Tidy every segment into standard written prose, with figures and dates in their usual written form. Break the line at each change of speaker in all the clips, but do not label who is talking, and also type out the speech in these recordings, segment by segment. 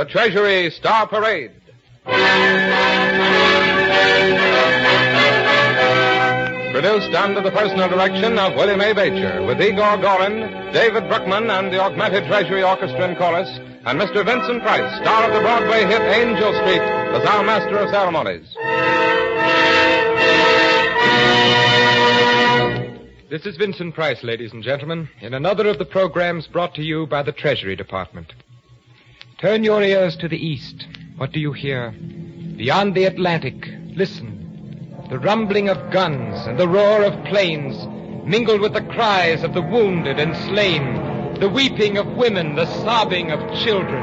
the Treasury Star Parade. Produced under the personal direction of William A. Bacher, with Igor Gorin, David Bruckman, and the Augmented Treasury Orchestra and Chorus, and Mr. Vincent Price, star of the Broadway hit Angel Street, as our master of ceremonies.
This is Vincent Price, ladies and gentlemen, in another of the programs brought to you by the Treasury Department. Turn your ears to the east. What do you hear? Beyond the Atlantic, listen. The rumbling of guns and the roar of planes, mingled with the cries of the wounded and slain, the weeping of women, the sobbing of children.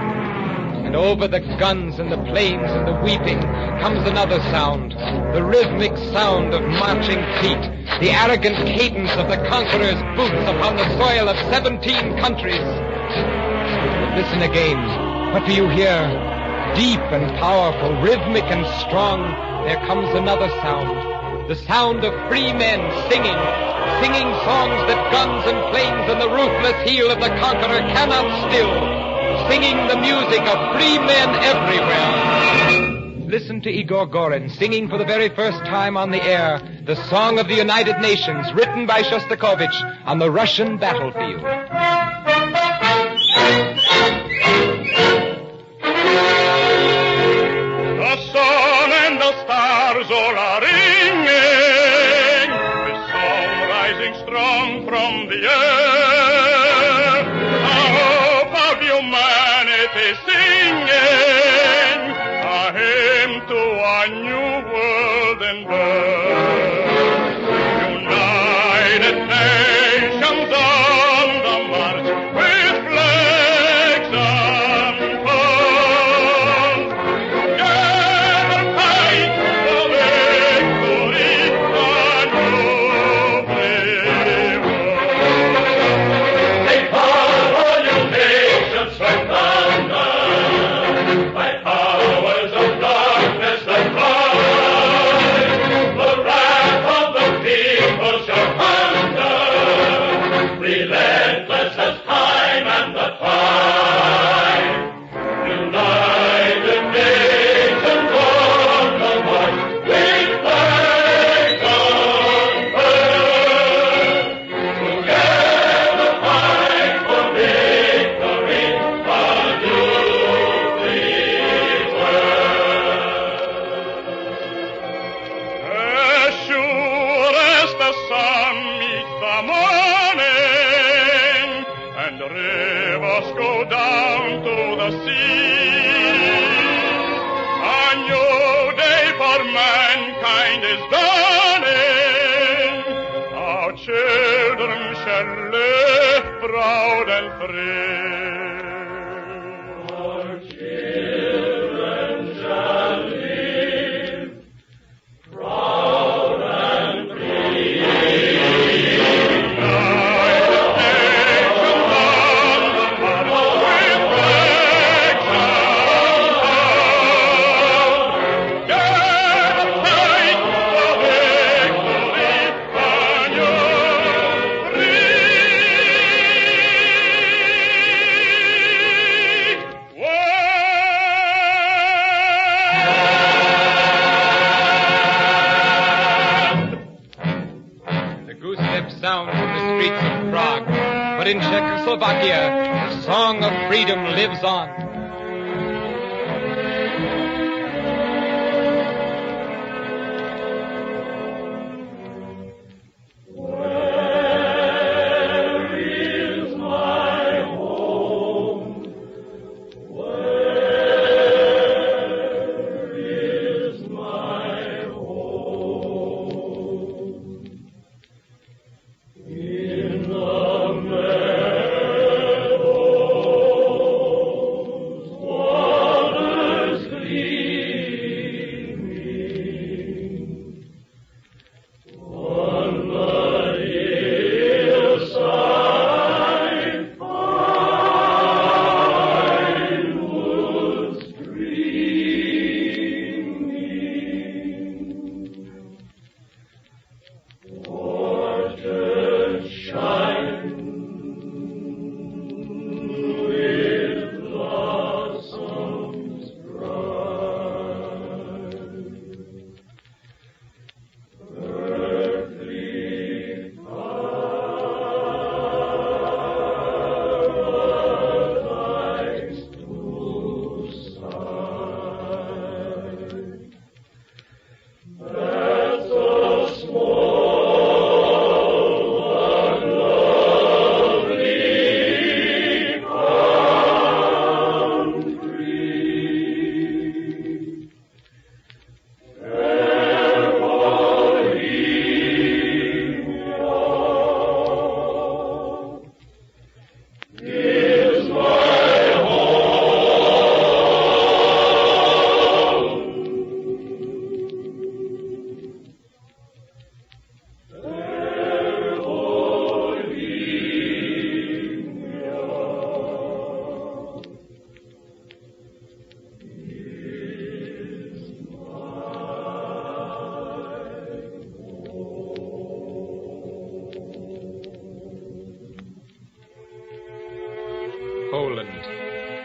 And over the guns and the planes and the weeping comes another sound, the rhythmic sound of marching feet, the arrogant cadence of the conqueror's boots upon the soil of 17 countries. But listen again. What do you hear? Deep and powerful, rhythmic and strong, there comes another sound. The sound of free men singing songs that guns and planes and the ruthless heel of the conqueror cannot still. Singing the music of free men everywhere. Listen to Igor Gorin singing for the very first time on the air the Song of the United Nations, written by Shostakovich on the Russian battlefield.
The sun and the stars all are ringing, the song rising strong from the air, a hope of humanity singing, a hymn to a new world in birth. United Nations on the march with flags unfurled. Together fight for victory, a new free world. Take part, all you nations, strength under, by powers of darkness that fight. The wrath of the people shall thunder, relentless as time and the tide. United Nations on the march, with flags unfurled. Together fight for victory, a new free world. As sure as the sun meets the morning, and the rivers go down to the sea, a new day for mankind is dawning. Our children shall live proud and free. Our children shall live proud and free.
The goose-step sound from the streets of Prague. But in Czechoslovakia, the song of freedom lives on.
In the meadow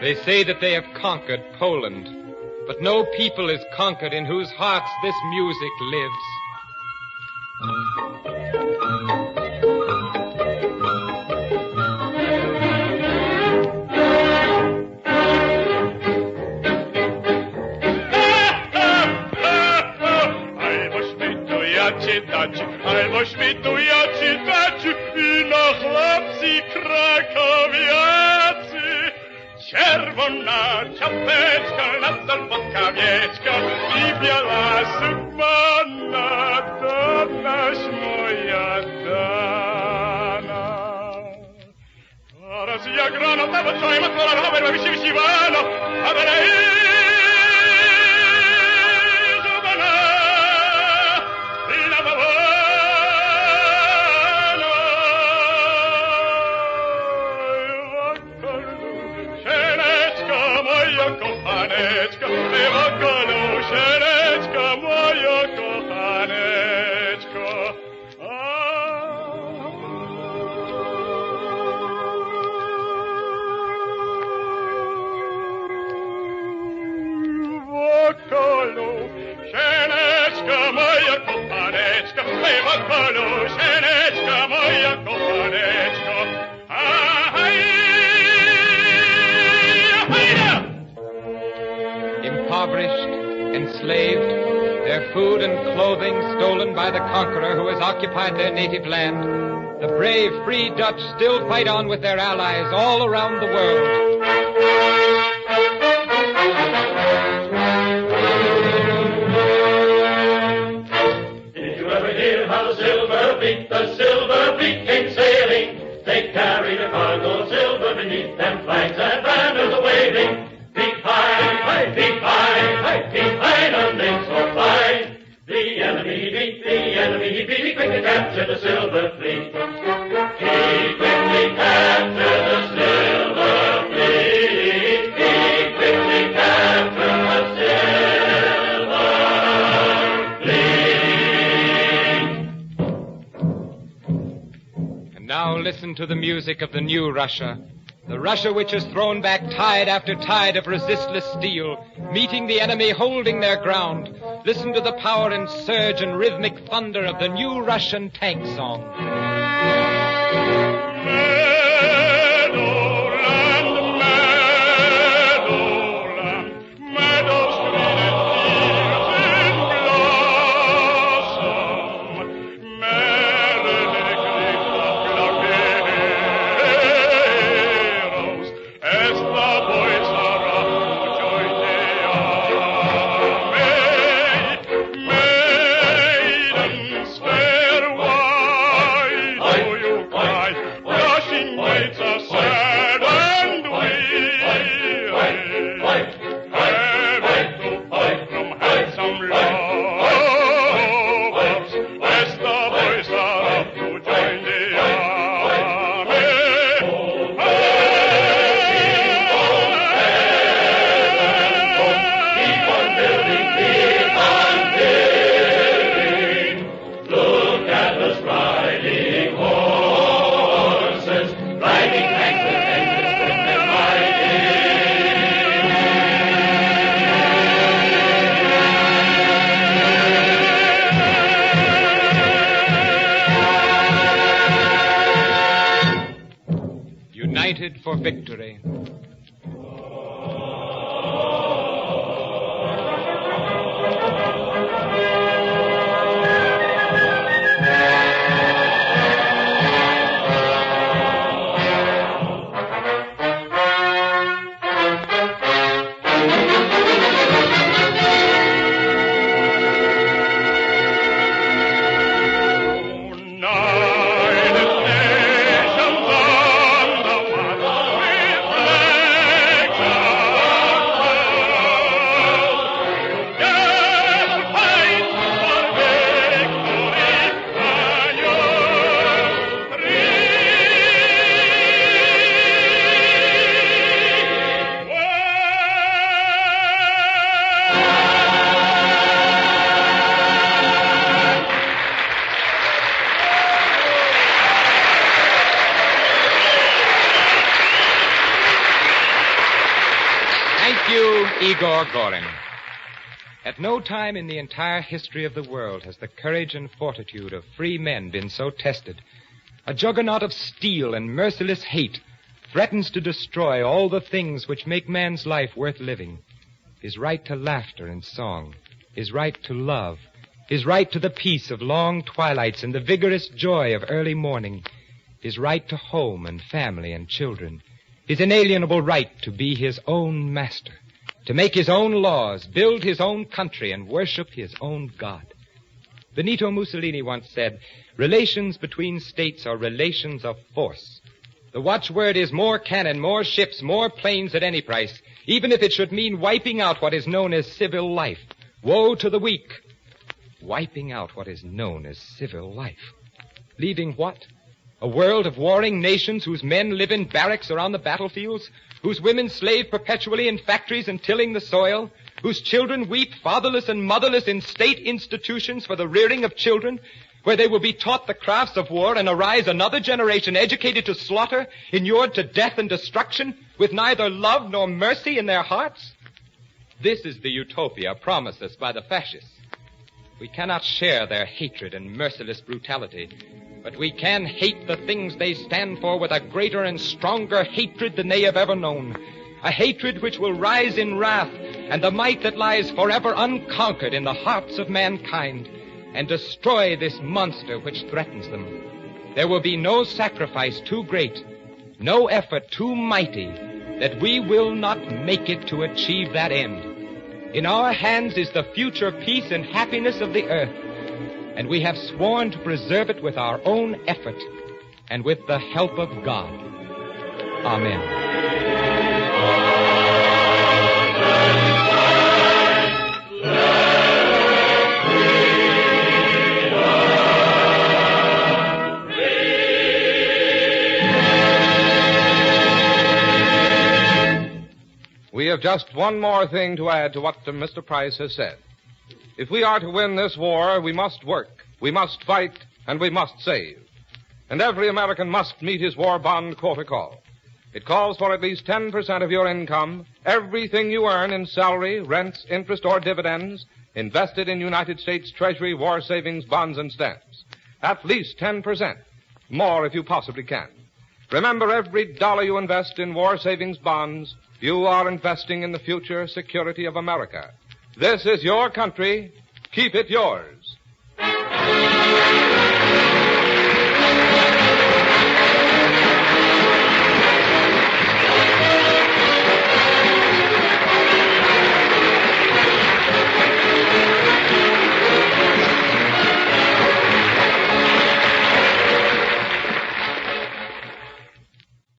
They say that they have conquered Poland, but no people is conquered in whose hearts this music lives.
Albo świtujaci taci I na chłopcy krakowiacy. Czerwona czapeczka, na salwotka wieczka I biała submana, danaś moja dana. Teraz jak rano, to twoja matwora rower, bo mi się wsiwano, a dalej kochaneczka, koluszereczka, moja kochaneczka. Koluszereczka, moja kochaneczka, koluszereczka, moja kochaneczka.
Impoverished, enslaved, their food and clothing stolen by the conqueror who has occupied their native land, the brave, free Dutch still fight on with their allies all around the world.
Did you ever hear how the Silver Fleet came sailing? They carried a cargo of silver beneath them flags and banners a-waving. Beat high, beat high, beat high, none makes so fine. The enemy beat, he quickly captured the Silver Fleet. He quickly captured the Silver Fleet. He quickly captured the Silver Fleet.
And now listen to the music of the new Russia. The Russia which has thrown back tide after tide of resistless steel, meeting the enemy, holding their ground. Listen to the power and surge and rhythmic thunder of the new Russian tank song. United for victory.
United Nations on the one with
Thank you, Igor Gorin. At no time in the entire history of the world has the courage and fortitude of free men been so tested. A juggernaut of steel and merciless hate threatens to destroy all the things which make man's life worth living. His right to laughter and song, his right to love, his right to the peace of long twilights and the vigorous joy of early morning, his right to home and family and children, his inalienable right to be his own master, to make his own laws, build his own country, and worship his own God. Benito Mussolini once said, relations between states are relations of force. The watchword is more cannon, more ships, more planes at any price, even if it should mean wiping out what is known as civil life. Woe to the weak. Wiping out what is known as civil life. Leaving what? A world of warring nations whose men live in barracks or on the battlefields, whose women slave perpetually in factories and tilling the soil, whose children weep fatherless and motherless in state institutions for the rearing of children, where they will be taught the crafts of war and arise another generation educated to slaughter, inured to death and destruction, with neither love nor mercy in their hearts? This is the utopia promised us by the fascists. We cannot share their hatred and merciless brutality, but we can hate the things they stand for with a greater and stronger hatred than they have ever known. A hatred which will rise in wrath and the might that lies forever unconquered in the hearts of mankind and destroy this monster which threatens them. There will be no sacrifice too great, no effort too mighty, that we will not make it to achieve that end. In our hands is the future peace and happiness of the earth, and we have sworn to preserve it with our own effort and with the help of God. Amen.
We have just one more thing to add to what Mr. Price has said. If we are to win this war, we must work, we must fight, and we must save. And every American must meet his war bond quota call. It calls for at least 10% of your income, everything you earn in salary, rents, interest, or dividends, invested in United States Treasury war savings bonds and stamps. At least 10%. More if you possibly can. Remember, every dollar you invest in war savings bonds, you are investing in the future security of America. This is your country. Keep it yours.